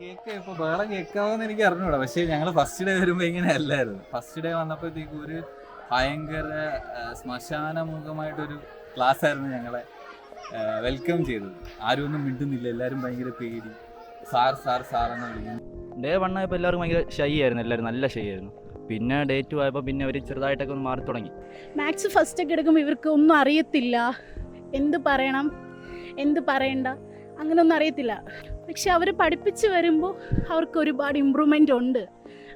Cake ഇപ്പൊ ബഹളം കേൾക്കാമെന്ന് എനിക്ക് അറിഞ്ഞൂടാ. പക്ഷെ ഞങ്ങൾ ഫസ്റ്റ് ഡേ വരുമ്പോ ഇങ്ങനെ അല്ലായിരുന്നു. ഫസ്റ്റ് ഡേ വന്നപ്പോഴത്തേക്ക് ഒരു ഭയങ്കര ശ്മശാനമുഖമായിട്ടൊരു ക്ലാസ് ആയിരുന്നു ഞങ്ങളെ വെൽക്കം ചെയ്തത്. ആരും ഒന്നും മിണ്ടുന്നില്ല, എല്ലാവരും ഭയങ്കര പേടി. സാർ സാർ സാർ എന്ന് വിളിക്കുന്നു. ഡേ 1 ആയപ്പോൾ എല്ലാവർക്കും ഭയങ്കര ഷൈ ആയിരുന്നു, എല്ലാവരും നല്ല ഷൈ ആയിരുന്നു. പിന്നെ ഡേ 2 ആയപ്പോൾ പിന്നെ അവർ ചെറുതായിട്ടൊക്കെ ഒന്ന് മാറി തുടങ്ങി. മാത്സ് ഫസ്റ്റ് ഒക്കെ എടുക്കുമ്പോൾ ഇവർക്ക് ഒന്നും അറിയത്തില്ല, എന്ത് പറയണം എന്ത് പറയണ്ട അങ്ങനെയൊന്നും അറിയത്തില്ല. പക്ഷെ അവർ പഠിപ്പിച്ച് വരുമ്പോൾ അവർക്ക് ഒരുപാട് ഇമ്പ്രൂവ്മെൻ്റ് ഉണ്ട്.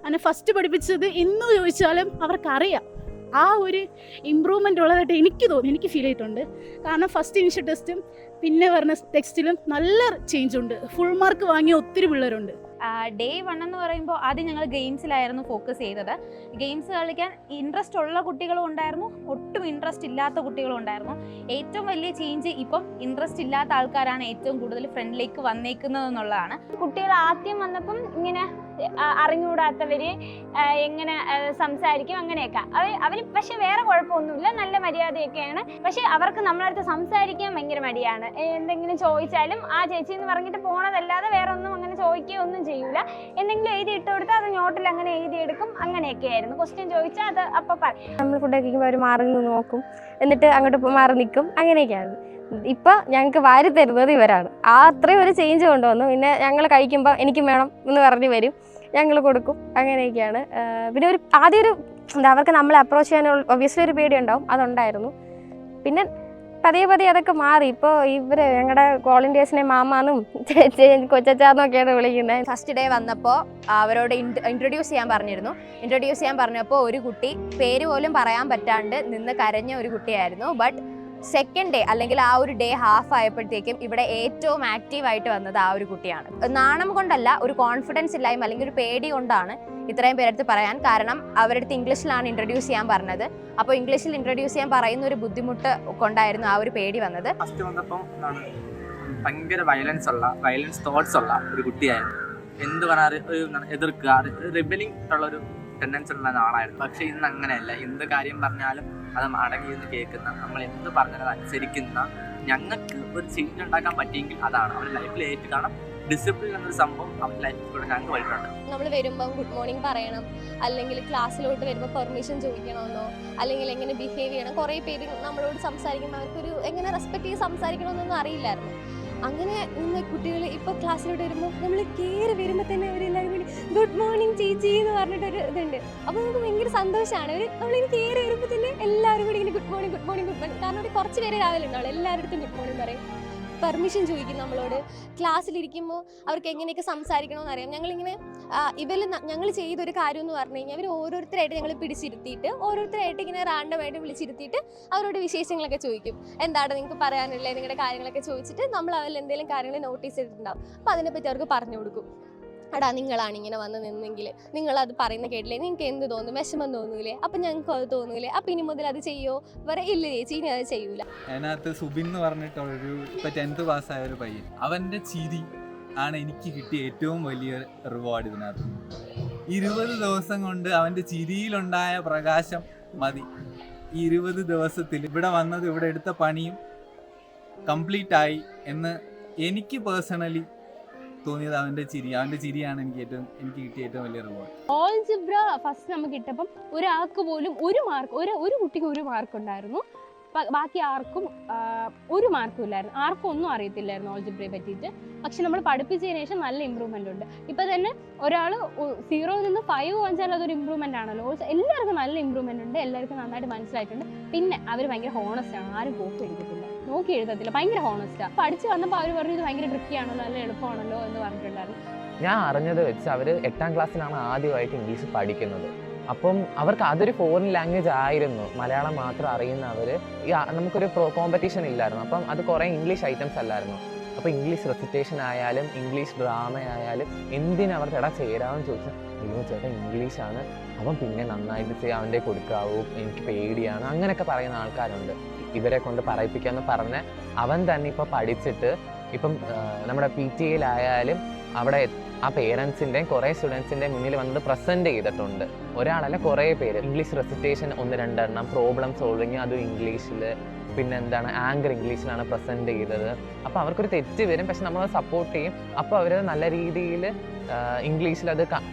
അങ്ങനെ ഫസ്റ്റ് പഠിപ്പിച്ചത് എന്ന് ചോദിച്ചാലും അവർക്കറിയാം. ആ ഒരു ഇമ്പ്രൂവ്മെൻ്റ് ഉള്ളതായിട്ട് എനിക്ക് തോന്നി, എനിക്ക് ഫീൽ ചെയ്തിട്ടുണ്ട്. കാരണം ഫസ്റ്റ് ഇനിഷ്യൽ ടെസ്റ്റും പിന്നെ പറഞ്ഞ ടെക്സ്റ്റിലും നല്ല ചേഞ്ച് ഉണ്ട്. ഫുൾ മാർക്ക് വാങ്ങിയ ഒത്തിരി പിള്ളേരുണ്ട്. ഡേ 1 എന്ന് പറയുമ്പോൾ ആദ്യം ഞങ്ങൾ ഗെയിംസിലായിരുന്നു ഫോക്കസ് ചെയ്തത്. ഗെയിംസ് കളിക്കാൻ ഇൻട്രസ്റ്റ് ഉള്ള കുട്ടികളും ഉണ്ടായിരുന്നു, ഒട്ടും ഇൻട്രസ്റ്റ് ഇല്ലാത്ത കുട്ടികളും ഉണ്ടായിരുന്നു. ഏറ്റവും വലിയ ചേഞ്ച് ഇപ്പം ഇൻട്രസ്റ്റ് ഇല്ലാത്ത ആൾക്കാരാണ് ഏറ്റവും കൂടുതൽ ഫ്രണ്ടിലേക്ക് വന്നേക്കുന്നത് എന്നുള്ളതാണ്. കുട്ടികൾ ആദ്യം വന്നപ്പം ഇങ്ങനെ അറിഞ്ഞുകൂടാത്തവര് എങ്ങനെ സംസാരിക്കും അങ്ങനെയൊക്കെ അവർ പക്ഷെ വേറെ കുഴപ്പമൊന്നുമില്ല, നല്ല മര്യാദയൊക്കെയാണ്. പക്ഷെ അവർക്ക് നമ്മളടുത്ത് സംസാരിക്കാൻ ഭയങ്കര മടിയാണ്. എന്തെങ്കിലും ചോദിച്ചാലും ആ ചേച്ചി എന്ന് പറഞ്ഞിട്ട് പോണതല്ലാതെ വേറെ ഒന്നും അങ്ങനെ ചോദിക്കുകയോ ഒന്നും ചെയ്യൂല. എന്തെങ്കിലും എഴുതി ഇട്ട് കൊടുത്താൽ അത് നോട്ടിൽ അങ്ങനെ എഴുതിയെടുക്കും. അങ്ങനെയൊക്കെ ആയിരുന്നു. ക്വസ്റ്റ്യൻ ചോദിച്ചാൽ അത് അപ്പം പറയും. നമ്മൾ ഫുഡ് കഴിക്കുമ്പോൾ അവർ മാറി നിന്ന് നോക്കും, എന്നിട്ട് അങ്ങോട്ട് മാറി നിൽക്കും. അങ്ങനെയൊക്കെയാണ്. ഇപ്പം ഞങ്ങൾക്ക് വാരി തരുന്നത് ഇവരാണ്. ആ അത്രയും ഒരു ചേഞ്ച് കൊണ്ടുവന്നു. പിന്നെ ഞങ്ങൾ കഴിക്കുമ്പോൾ എനിക്കും വേണം എന്ന് പറഞ്ഞ് വരും, ഞങ്ങൾ കൊടുക്കും. അങ്ങനെയൊക്കെയാണ്. പിന്നെ ഒരു ആദ്യം ഒരു അവർക്ക് നമ്മളെ അപ്രോച്ച് ചെയ്യാൻ ഒബ്വിയസ്ലി ഒരു പേടി ഉണ്ടാവും, അതുണ്ടായിരുന്നു. പിന്നെ പതിയെ പതിയെ അതൊക്കെ മാറി. ഇപ്പോൾ ഇവർ ഞങ്ങളുടെ വോളണ്ടിയേഴ്സിനെ മാമാന്നും കൊച്ചാന്നൊക്കെയാണ് വിളിക്കുന്നത്. ഫസ്റ്റ് ഡേ വന്നപ്പോൾ അവരോട് ഇൻട്രൊഡ്യൂസ് ചെയ്യാൻ പറഞ്ഞിരുന്നു. ഇൻട്രൊഡ്യൂസ് ചെയ്യാൻ പറഞ്ഞപ്പോൾ ഒരു കുട്ടി പേര് പോലും പറയാൻ പറ്റാണ്ട് നിന്ന് കരഞ്ഞ ഒരു കുട്ടിയായിരുന്നു. ബട്ട് സെക്കൻഡ് ഡേ അല്ലെങ്കിൽ ആ ഒരു ഡേ ഹാഫ് ആയപ്പോഴത്തേക്കും ഇവിടെ ഏറ്റവും ആക്റ്റീവായിട്ട് വന്നത് ആ ഒരു കുട്ടിയാണ്. നാണം കൊണ്ടല്ല, ഒരു കോൺഫിഡൻസ് ഇല്ലായ്മ അല്ലെങ്കിൽ ഒരു പേടി കൊണ്ടാണ് ഇത്രയും പേരെടുത്ത് പറയാൻ. കാരണം അവരടുത്ത് ഇംഗ്ലീഷിലാണ് ഇൻട്രൊഡ്യൂസ് ചെയ്യാൻ പറഞ്ഞത്. അപ്പോൾ ഇംഗ്ലീഷിൽ ഇൻട്രൊഡ്യൂസ് ചെയ്യാൻ പറയുന്ന ഒരു ബുദ്ധിമുട്ട് കൊണ്ടായിരുന്നു ആ ഒരു പേടി വന്നത്. ഫസ്റ്റ് വന്നപ്പോൾ ഭയങ്കര വയലൻസ് തോട്ട്സ് ഉള്ള ഒരു കുട്ടിയായിരുന്നു. എന്ത് പറഞ്ഞാൽ എതിർക്കുക, റിബലിംഗ് ഉള്ള ഒരു ടെൻഡൻസി ഉള്ള ആളായിരുന്നു. പക്ഷെ ഇന്ന് അങ്ങനെയല്ല. എന്ത് കാര്യം പറഞ്ഞാലും അത് അടങ്ങിയിരുന്ന് കേൾക്കുന്ന, നമ്മൾ എന്ത് പറഞ്ഞാലും അനുസരിക്കുന്ന, ഞങ്ങൾക്ക് ഒരു ചേഞ്ച് ഉണ്ടാക്കാൻ പറ്റിയെങ്കിൽ അതാണ് അവരുടെ ലൈഫിൽ ഏറ്റവും. കാരണം ഡിസിപ്ലിൻ എന്നൊരു സംഭവം അവരുടെ ലൈഫിൽ കൂടെ ഞങ്ങൾക്ക് വന്നിട്ടുണ്ട്. നമ്മൾ വരുമ്പം ഗുഡ് മോർണിംഗ് പറയണം, അല്ലെങ്കിൽ ക്ലാസ്സിലോട്ട് വരുമ്പോൾ പെർമിഷൻ ചോദിക്കണമെന്നോ, അല്ലെങ്കിൽ എങ്ങനെ ബിഹേവ് ചെയ്യണം. കുറേ പേര് നമ്മളോട് സംസാരിക്കുമ്പോൾ അവർക്കൊരു എങ്ങനെ റെസ്പെക്ട് ചെയ്ത് സംസാരിക്കണമെന്നൊന്നും അറിയില്ലായിരുന്നു. അങ്ങനെ ഇന്ന് കുട്ടികൾ ഇപ്പോൾ ക്ലാസ്സിലോട്ട് വരുമ്പോൾ നമ്മൾ കയറി വരുമ്പോൾ തന്നെ അവരെല്ലാവരും കൂടി ഗുഡ് മോർണിംഗ് ചേച്ചി എന്ന് പറഞ്ഞിട്ടൊരു ഇതുണ്ട്. അപ്പോൾ നമുക്ക് ഭയങ്കര സന്തോഷമാണ്. നമ്മളിങ്ങനെ കയറി വരുമ്പോൾ തന്നെ എല്ലാവരും കൂടി ഇങ്ങനെ good morning good morning good morning. കാരണം ഒരു കുറച്ച് പേര് രാവിലെ ഉണ്ടാവും, എല്ലാവരുടെ അടുത്തും ഗുഡ് മോർണിംഗ് പറയും, പെർമിഷൻ ചോദിക്കും നമ്മളോട്. ക്ലാസ്സിലിരിക്കുമ്പോൾ അവർക്ക് എങ്ങനെയൊക്കെ സംസാരിക്കണമെന്ന് അറിയാം. ഞങ്ങളിങ്ങനെ ഞങ്ങൾ ചെയ്തൊരു കാര്യം എന്ന് പറഞ്ഞു കഴിഞ്ഞാൽ അവർ ഓരോരുത്തരായിട്ട് ഞങ്ങൾ പിടിച്ചിരുത്തിയിട്ട് ഓരോരുത്തരായിട്ട് ഇങ്ങനെ റാൻഡമായിട്ട് വിളിച്ചിരുത്തിയിട്ട് അവരോട് വിശേഷങ്ങളൊക്കെ ചോദിക്കും. എന്താണ് നിങ്ങൾക്ക് പറയാനുള്ളത്, നിങ്ങളുടെ കാര്യങ്ങളൊക്കെ ചോദിച്ചിട്ട് നമ്മൾ അവരിൽ എന്തെങ്കിലും കാര്യങ്ങൾ നോട്ടീസ് ചെയ്തിട്ടുണ്ടാവും. അപ്പോൾ അതിനെപ്പറ്റി അവർക്ക് പറഞ്ഞു കൊടുക്കും. എടാ, നിങ്ങളാണ് ഇങ്ങനെ വന്ന് നിന്നെങ്കിൽ നിങ്ങളത് പറയുന്ന കേട്ടില്ലേ, നിങ്ങൾക്ക് എന്ത് തോന്നും, വിഷമം തോന്നൂലേ, അപ്പം ഞങ്ങൾക്ക് അത് തോന്നൂലേ, അപ്പം ഇനി മുതൽ അത് ചെയ്യോ പറയാം. ഇല്ല ചേച്ചി, ഇനി അത് ചെയ്യൂല. അതിനകത്ത് സുബിൻ എന്ന് പറഞ്ഞിട്ടൊരു ഇപ്പൊ 10th പാസ്സായ ഒരു പയ്യൻ, അവന്റെ ചിരി ആണ് എനിക്ക് കിട്ടിയ ഏറ്റവും വലിയ റിവാർഡ്. ഇതിനകത്ത് 20 ദിവസം കൊണ്ട് അവന്റെ ചിരിയിലുണ്ടായ പ്രകാശം മതി. ഈ 20 ദിവസത്തിൽ ഇവിടെ വന്നത്, ഇവിടെ എടുത്ത പണിയും കംപ്ലീറ്റ് ആയി എന്ന് എനിക്ക് പേഴ്സണലി തോന്നിയത് അവന്റെ ചിരിയാണ് എനിക്ക് കിട്ടിയ ഏറ്റവും വലിയ റിവാർഡ്. ഓൾജിബ്ര ഫസ്റ്റ് നമുക്ക് കിട്ടപ്പം ഒരാൾക്ക് പോലും ഒരു കുട്ടിക്ക് 1 മാർക്ക് ഉണ്ടായിരുന്നു. ബാക്കി ആർക്കും 1 മാർക്കും ഇല്ലായിരുന്നു. ആർക്കും ഒന്നും അറിയത്തില്ലായിരുന്നു ഓൾജിബ്രയെ പറ്റിയിട്ട്. പക്ഷെ നമ്മൾ പഠിപ്പിച്ചതിന് ശേഷം നല്ല ഇമ്പ്രൂവ്മെന്റ് ഉണ്ട്. ഇപ്പം തന്നെ ഒരാൾ 0 നിന്ന് 5 വാങ്ങിച്ചാൽ അതൊരു ഇമ്പ്രൂവ്മെന്റ് ആണല്ലോ. എല്ലാവർക്കും നല്ല ഇമ്പ്രൂവ്മെന്റ് ഉണ്ട്, എല്ലാവർക്കും നന്നായിട്ട് മനസ്സിലായിട്ടുണ്ട്. പിന്നെ അവർ ഭയങ്കര ഹോണസ്റ്റ് ആണ്, ആരും നോക്കി എഴുതത്തില്ല, ഭയങ്കര ഹോണസ്റ്റാണ്. പഠിച്ച് വന്നപ്പോൾ അവർ പറഞ്ഞു ഇത് ഭയങ്കര ട്രിക്കി ആണല്ലോ, നല്ല എളുപ്പമാണല്ലോ എന്ന് പറഞ്ഞിട്ടുണ്ടായിരുന്നു. ഞാൻ അറിഞ്ഞത് വെച്ച് അവർ 8ാം ക്ലാസ്സിലാണ് ആദ്യമായിട്ട് ഇംഗ്ലീഷ് പഠിക്കുന്നത്. അപ്പം അവർക്ക് അതൊരു ഫോറിൻ ലാംഗ്വേജ് ആയിരുന്നു. മലയാളം മാത്രം അറിയുന്നവർ, നമുക്കൊരു കോമ്പറ്റീഷൻ ഇല്ലായിരുന്നു. അപ്പം അത് കുറേ ഇംഗ്ലീഷ് ഐറ്റംസ് അല്ലായിരുന്നു. അപ്പോൾ ഇംഗ്ലീഷ് റെസിറ്റേഷൻ ആയാലും ഇംഗ്ലീഷ് ഡ്രാമ ആയാലും എന്തിനവർ ചേരാമെന്ന് ചോദിച്ചാൽ അയ്യോ ചേട്ടാ ഇംഗ്ലീഷാണ്, അവൻ പിന്നെ നന്നായിട്ട് ചെയ്യാൻ അവൻ്റെ കൊടുക്കാവൂ, എനിക്ക് പേടിയാണ്, അങ്ങനെയൊക്കെ പറയുന്ന ആൾക്കാരുണ്ട്. ഇവരെ കൊണ്ട് പറയിപ്പിക്കാമെന്ന് പറഞ്ഞ് അവൻ തന്നെ ഇപ്പോൾ പഠിച്ചിട്ട് ഇപ്പം നമ്മുടെ PTA അവിടെ ആ പേരൻസിൻ്റെയും കുറേ സ്റ്റുഡൻസിൻ്റെ മുന്നിൽ വന്നത് പ്രസൻറ്റ് ചെയ്തിട്ടുണ്ട്. ഒരാളല്ല, കുറേ പേര്. ഇംഗ്ലീഷ് റെസിറ്റേഷൻ 1-2 എണ്ണം, പ്രോബ്ലം സോൾവിങ് അതും ഇംഗ്ലീഷിൽ, പിന്നെ എന്താണ് ആങ്കർ ഇംഗ്ലീഷിലാണ് പ്രസൻറ്റ് ചെയ്തത്. അപ്പോൾ അവർക്കൊരു തെറ്റ് വരും, പക്ഷെ നമ്മളത് സപ്പോർട്ട് ചെയ്യും. അപ്പോൾ അവർ നല്ല രീതിയിൽ ഇംഗ്ലീഷിൽ അത്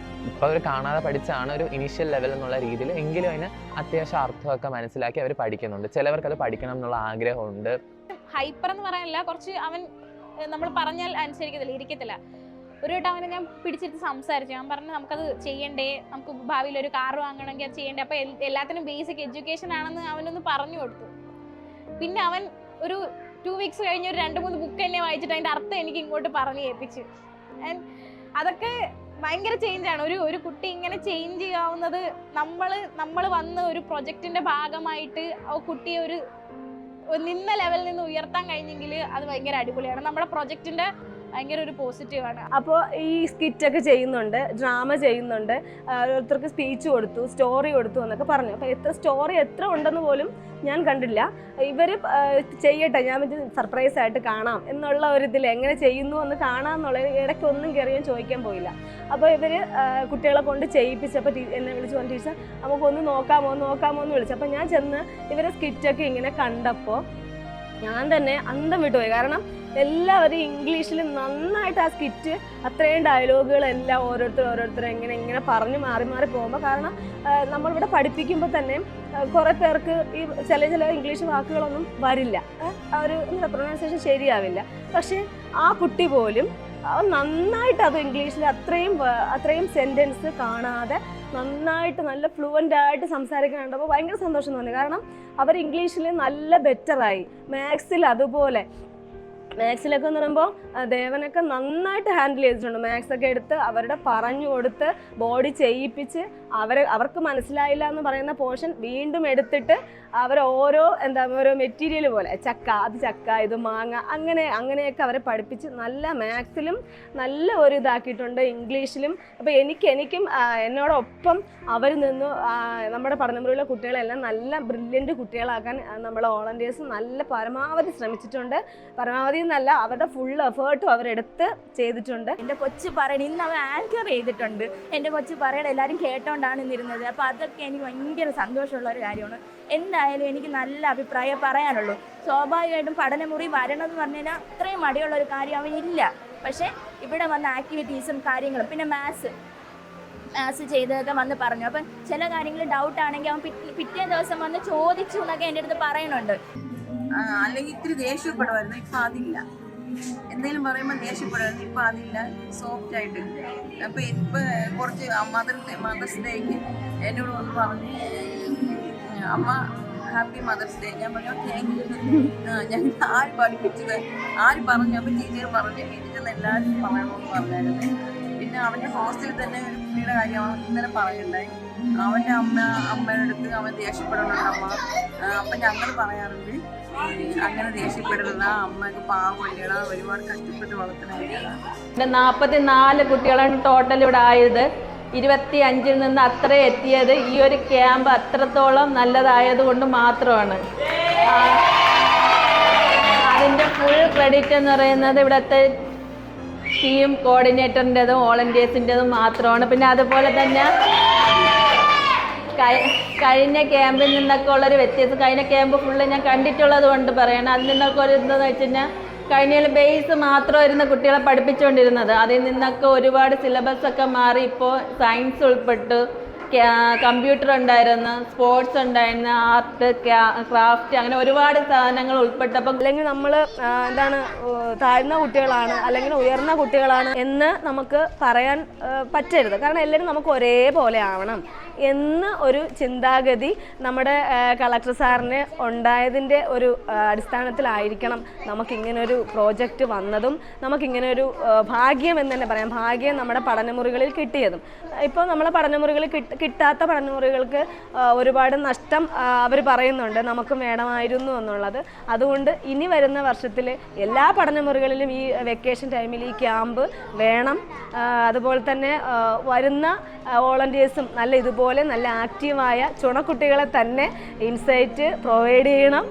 ഇപ്പോൾ അവർ കാണാതെ പഠിച്ചാണ് ഒരു ഇനീഷ്യൽ ലെവൽ എന്നുള്ള രീതിയിൽ, എങ്കിലും അതിന് അത്യാവശ്യം അർത്ഥമൊക്കെ മനസ്സിലാക്കി അവർ പഠിക്കുന്നുണ്ട്. ചിലവർക്ക് അത് പഠിക്കണം എന്നുള്ള ആഗ്രഹമുണ്ട്. ഹൈപ്പർ എന്ന് പറയാനില്ല, കുറച്ച് അവൻ നമ്മൾ പറഞ്ഞാൽ അനുസരിക്കത്തില്ല, ഇരിക്കത്തില്ല. ഒരു വട്ടം അവനെ ഞാൻ പിടിച്ചിട്ട് സംസാരിച്ചു. ഞാൻ പറഞ്ഞു നമുക്കത് ചെയ്യണ്ടേ, നമുക്ക് ഭാവിയിൽ ഒരു കാർ വാങ്ങണമെങ്കിൽ അത് ചെയ്യണ്ടേ, അപ്പോൾ എല്ലാത്തിനും ബേസിക് എഡ്യൂക്കേഷൻ ആണെന്ന് അവനൊന്ന് പറഞ്ഞു കൊടുത്തു. പിന്നെ അവൻ ഒരു 2 വീക്സ് കഴിഞ്ഞ് ഒരു 2-3 ബുക്ക് തന്നെ വായിച്ചിട്ട് അതിൻ്റെ അർത്ഥം എനിക്ക് ഇങ്ങോട്ട് പറഞ്ഞു കേൾപ്പിച്ചു. ആൻഡ് അതൊക്കെ ഭയങ്കര ചേഞ്ചാണ്. ഒരു കുട്ടി ഇങ്ങനെ ചേഞ്ച് ചെയ്യാവുന്നത് നമ്മൾ വന്ന് ഒരു പ്രൊജക്റ്റിൻ്റെ ഭാഗമായിട്ട് ആ കുട്ടിയെ ഒരു നിന്ന ലെവലിൽ നിന്ന് ഉയർത്താൻ കഴിഞ്ഞെങ്കിൽ അത് ഭയങ്കര അടിപൊളിയാണ്. നമ്മുടെ പ്രൊജക്റ്റിൻ്റെ ഭയങ്കര ഒരു പോസിറ്റീവാണ്. അപ്പോൾ ഈ സ്കിറ്റൊക്കെ ചെയ്യുന്നുണ്ട്, ഡ്രാമ ചെയ്യുന്നുണ്ട്, ഓരോരുത്തർക്ക് സ്പീച്ച് കൊടുത്തു, സ്റ്റോറി കൊടുത്തു എന്നൊക്കെ പറഞ്ഞു. അപ്പോൾ എത്ര ഉണ്ടെന്ന് പോലും ഞാൻ കണ്ടില്ല. ഇവർ ചെയ്യട്ടെ, ഞാൻ സർപ്രൈസ് ആയിട്ട് കാണാം എന്നുള്ള ഒരു ഇതിൽ എങ്ങനെ ചെയ്യുന്നു എന്ന് കാണാം എന്നുള്ള ഇടയ്ക്കൊന്നും കയറി ഞാൻ ചോദിക്കാൻ പോയില്ല. അപ്പോൾ ഇവർ കുട്ടികളെ കൊണ്ട് ചെയ്യിപ്പിച്ചപ്പോൾ എന്നെ വിളിച്ച് പറഞ്ഞു, ടീച്ചർ നമുക്കൊന്ന് നോക്കാമോ എന്ന് വിളിച്ചു. അപ്പോൾ ഞാൻ ചെന്ന് ഇവരെ സ്കിറ്റൊക്കെ ഇങ്ങനെ കണ്ടപ്പോൾ ഞാൻ തന്നെ അന്തം വിട്ടുപോയി. കാരണം എല്ലാവരും ഇംഗ്ലീഷിൽ നന്നായിട്ട് ആ സ്കിറ്റ്, അത്രയും ഡയലോഗുകളെല്ലാം ഓരോരുത്തർ എങ്ങനെ പറഞ്ഞ് മാറി പോകുമ്പോൾ, കാരണം നമ്മളിവിടെ പഠിപ്പിക്കുമ്പോൾ തന്നെ കുറേ പേർക്ക് ഈ ചില ഇംഗ്ലീഷ് വാക്കുകളൊന്നും വരില്ല, ഒരു പ്രൊനൗൺസിയേഷൻ ശരിയാവില്ല. പക്ഷേ ആ കുട്ടി പോലും നന്നായിട്ട് അത് ഇംഗ്ലീഷിൽ അത്രയും സെൻറ്റൻസ് കാണാതെ നന്നായിട്ട് നല്ല ഫ്ലുവൻ്റ് ആയിട്ട് സംസാരിക്കാനുണ്ട്. ഭയങ്കര സന്തോഷം തോന്നി. കാരണം അവർ ഇംഗ്ലീഷിൽ നല്ല ബെറ്ററായി. മാത്സിൽ അതുപോലെ, മാത്സിലൊക്കെ എന്ന് പറയുമ്പോൾ ദേവനൊക്കെ നന്നായിട്ട് ഹാൻഡിൽ ചെയ്തിട്ടുണ്ട്. മാത്സൊക്കെ എടുത്ത് അവരുടെ പറഞ്ഞു കൊടുത്ത് ബോഡി ചെയ്യിപ്പിച്ച് അവർക്ക് മനസ്സിലായില്ല എന്ന് പറയുന്ന പോർഷൻ വീണ്ടും എടുത്തിട്ട് ഓരോ മെറ്റീരിയൽ പോലെ ചക്ക ഇത് മാങ്ങ അങ്ങനെയൊക്കെ അവരെ പഠിപ്പിച്ച് നല്ല മാത്സിലും നല്ല ഒരു ഇതാക്കിയിട്ടുണ്ട്, ഇംഗ്ലീഷിലും. അപ്പോൾ എനിക്കും എന്നോടൊപ്പം അവർ നിന്ന് നമ്മുടെ പഠനമുറിയിലെ കുട്ടികളെല്ലാം നല്ല ബ്രില്യൻറ്റ് കുട്ടികളാക്കാൻ നമ്മൾ വോളണ്ടിയേഴ്സ് നല്ല പരമാവധി ശ്രമിച്ചിട്ടുണ്ട്. പരമാവധി എന്നല്ല, അവരുടെ ഫുൾ എഫേർട്ടും അവരെടുത്ത് ചെയ്തിട്ടുണ്ട്. എൻ്റെ കൊച്ചു പറയണ ഇന്ന് അവൻ ആങ്കർ ചെയ്തിട്ടുണ്ട്. എൻ്റെ കൊച്ചു പറയണ എല്ലാവരും കേട്ടോണ്ടാണ് ഇന്നിരുന്നത്. അപ്പോൾ അതൊക്കെ എനിക്ക് ഭയങ്കര സന്തോഷമുള്ള ഒരു കാര്യമാണ്. എന്തായാലും എനിക്ക് നല്ല അഭിപ്രായം പറയാനുള്ളൂ. സ്വാഭാവികമായിട്ടും പഠനമുറി വരണമെന്ന് പറഞ്ഞാൽ അത്രയും മടിയുള്ളൊരു കാര്യം അവനില്ല. പക്ഷേ ഇവിടെ വന്ന ആക്ടിവിറ്റീസും കാര്യങ്ങളും പിന്നെ മാത്സ് ചെയ്തതൊക്കെ വന്ന് പറഞ്ഞു. അപ്പം ചില കാര്യങ്ങൾ ഡൗട്ടാണെങ്കിൽ അവൻ പിറ്റേ ദിവസം വന്ന് ചോദിച്ചു എന്നൊക്കെ എൻ്റെ അടുത്ത് പറയുന്നുണ്ട്. അല്ലെങ്കിൽ ഇത്തിരി ദേഷ്യപ്പെടുമായിരുന്നു, ഇപ്പം അതില്ല. എന്തെങ്കിലും പറയുമ്പോൾ ദേഷ്യപ്പെടുമായിരുന്നു, ഇപ്പം അതില്ല, സോഫ്റ്റ് ആയിട്ട്. അപ്പം ഇപ്പം കുറച്ച് മദേഴ്സ് ഡേക്ക് എന്നോട് വന്ന് പറഞ്ഞ് അമ്മ ഹാപ്പി മദേഴ്സ് ഡേ. ഞാൻ പറഞ്ഞു താങ്ക് യു. ഞങ്ങൾ ആര് പഠിപ്പിച്ചത്, ആര് പറഞ്ഞു? അപ്പം ടീച്ചർ പറഞ്ഞ് വീട്ടിൽ ചെന്ന് എല്ലാവരും പറയണമെന്ന് പറഞ്ഞായിരുന്നു. പിന്നെ അവൻ്റെ ഹോസ്റ്റലിൽ തന്നെ ഒരു കുട്ടിയുടെ കാര്യം ഇന്നലെ പറയുണ്ടായി. അവൻ്റെ അമ്മയുടെ അടുത്ത് അവൻ ദേഷ്യപ്പെടണുണ്ട് അമ്മ. അപ്പം ഞങ്ങൾ പറയാറുണ്ട് അങ്ങനെ ദേഷ്യപ്പെടരുന്ന, അമ്മക്ക് പാവല്ലേടാ, ഒരുപാട് കഷ്ടപ്പെട്ട് വളർത്തണ. 44 കുട്ടികളാണ് ടോട്ടൽ ഇവിടെ ആയത്. 25-ൽ നിന്ന് അത്ര എത്തിയത് ഈ ഒരു ക്യാമ്പ് അത്രത്തോളം നല്ലതായത് കൊണ്ട് മാത്രമാണ്. അതിൻ്റെ ഫുൾ ക്രെഡിറ്റ് എന്ന് പറയുന്നത് ഇവിടുത്തെ ടീം കോർഡിനേറ്ററിൻ്റെതും വോളണ്ടിയേഴ്സിൻ്റെതും മാത്രമാണ്. പിന്നെ അതുപോലെ തന്നെ കഴിഞ്ഞ ക്യാമ്പിൽ നിന്നൊക്കെ ഉള്ളൊരു വ്യത്യാസം, കഴിഞ്ഞ ക്യാമ്പ് ഫുള്ള് ഞാൻ കണ്ടിട്ടുള്ളത് കൊണ്ട് പറയണം. അതിൽ നിന്നൊക്കെ ഒരു എന്താണെന്ന് വെച്ച് കഴിഞ്ഞാൽ കഴിഞ്ഞ ബേസ് മാത്രമായിരുന്നു കുട്ടികളെ പഠിപ്പിച്ചുകൊണ്ടിരുന്നത്. അതിൽ നിന്നൊക്കെ ഒരുപാട് സിലബസൊക്കെ മാറി ഇപ്പോൾ സയൻസ് ഉൾപ്പെട്ടു, കമ്പ്യൂട്ടർ ഉണ്ടായിരുന്നു, സ്പോർട്സ് ഉണ്ടായിരുന്നു, ആർട്ട്, ക്രാഫ്റ്റ്, അങ്ങനെ ഒരുപാട് സാധനങ്ങൾ ഉൾപ്പെട്ടപ്പോൾ അല്ലെങ്കിൽ നമ്മൾ താഴ്ന്ന കുട്ടികളാണ് അല്ലെങ്കിൽ ഉയർന്ന കുട്ടികളാണ് എന്ന് നമുക്ക് പറയാൻ പറ്റരുത്. കാരണം എല്ലാവരും നമുക്ക് ഒരേപോലെ ആവണം എന്ന ഒരു ചിന്താഗതി നമ്മുടെ കളക്ടർ സാറിന് ഉണ്ടായതിൻ്റെ ഒരു അടിസ്ഥാനത്തിലായിരിക്കണം നമുക്കിങ്ങനൊരു പ്രോജക്റ്റ് വന്നതും നമുക്കിങ്ങനൊരു ഭാഗ്യം എന്ന് തന്നെ പറയാം. ഭാഗ്യം നമ്മുടെ പഠനമുറികളിൽ കിട്ടിയതും. ഇപ്പോൾ നമ്മളെ പഠനമുറികളിൽ കിട്ടാത്ത പഠനമുറികൾക്ക് ഒരുപാട് നഷ്ടം അവർ പറയുന്നുണ്ട്, നമുക്കും വേണമായിരുന്നു എന്നുള്ളത്. അതുകൊണ്ട് ഇനി വരുന്ന വർഷത്തിൽ എല്ലാ പഠനമുറികളിലും ഈ വെക്കേഷൻ ടൈമിൽ ഈ ക്യാമ്പ് വേണം. അതുപോലെ തന്നെ വരുന്ന വോളണ്ടിയേഴ്സും ഇതുപോലെ നല്ല ആക്റ്റീവായ ചുണക്കുട്ടികളെ തന്നെ ഇൻസൈറ്റ് പ്രൊവൈഡ് ചെയ്യണം.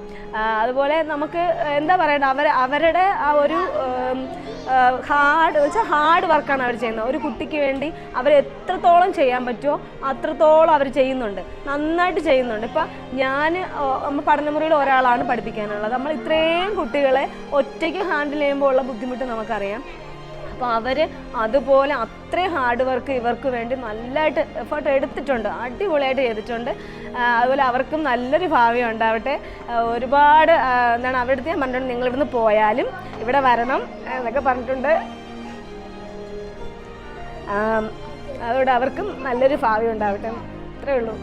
അതുപോലെ നമുക്ക് എന്താ പറയണ്ട, അവരുടെ ആ ഒരു ഹാർഡ് വർക്കാണ് അവർ ചെയ്യുന്നത്. ഒരു കുട്ടിക്ക് വേണ്ടി അവർ എത്രത്തോളം ചെയ്യാൻ പറ്റുമോ അത്രത്തോളം അവർ ചെയ്യുന്നുണ്ട്, നന്നായിട്ട് ചെയ്യുന്നുണ്ട്. ഇപ്പം നമ്മൾ പഠനമുറിയിൽ ഒരാളാണ് പഠിപ്പിക്കാനുള്ളത്. നമ്മൾ ഇത്രയും കുട്ടികളെ ഒറ്റയ്ക്ക് ഹാൻഡിൽ ചെയ്യുമ്പോൾ ഉള്ള ബുദ്ധിമുട്ട് നമുക്കറിയാം. അപ്പോൾ അവർ അതുപോലെ അത്രയും ഹാർഡ് വർക്ക് ഇവർക്ക് വേണ്ടി നല്ലതായിട്ട് എഫേർട്ട് എടുത്തിട്ടുണ്ട്, അടിപൊളിയായിട്ട് ചെയ്തിട്ടുണ്ട്. അതുപോലെ അവർക്കും നല്ലൊരു ഭാവി ഉണ്ടാവട്ടെ. ഒരുപാട് എന്താണ് അവരുടെ അടുത്ത് ഞാൻ പറഞ്ഞിട്ടുണ്ട്, നിങ്ങളിവിടുന്ന് പോയാലും ഇവിടെ വരണം എന്നൊക്കെ പറഞ്ഞിട്ടുണ്ട്. അതുകൊണ്ട് അവർക്കും നല്ലൊരു ഭാവി ഉണ്ടാവട്ടെ, അത്രേ ഉള്ളൂ.